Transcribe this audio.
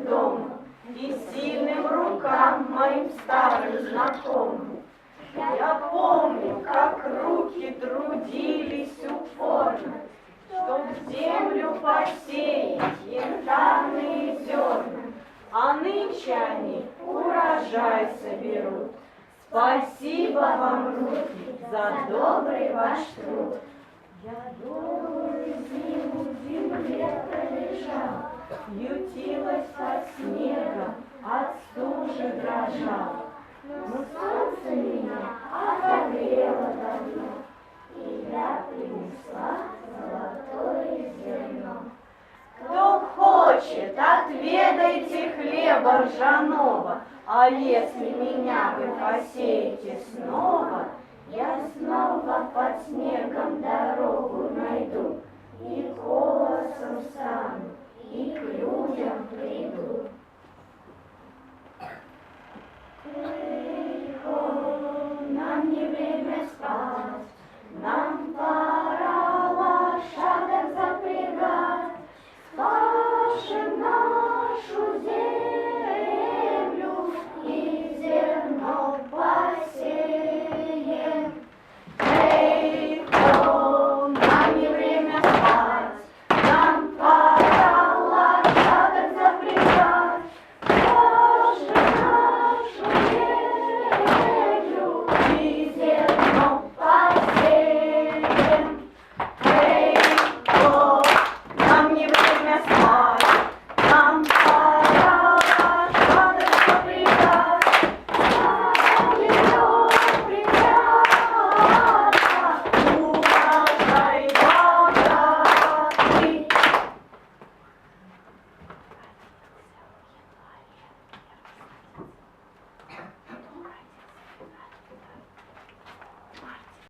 их дома и сильным рукам моим старым знакомым. Я помню, как руки трудились упорно, чтоб землю посеять янтарные зерна, а нынче они урожай соберут. Спасибо вам, руки, за добрый ваш труд. Я долгую зиму в земле пролежал, ютилась под снегом, от стужи дрожал. Но солнце меня отогрело давно, и я принесла золотое зерно. Кто хочет, отведайте хлеба ржаного, а если меня вы посеете снова, я снова под снегом дорогу найду, и голосом стану, и к людям приду.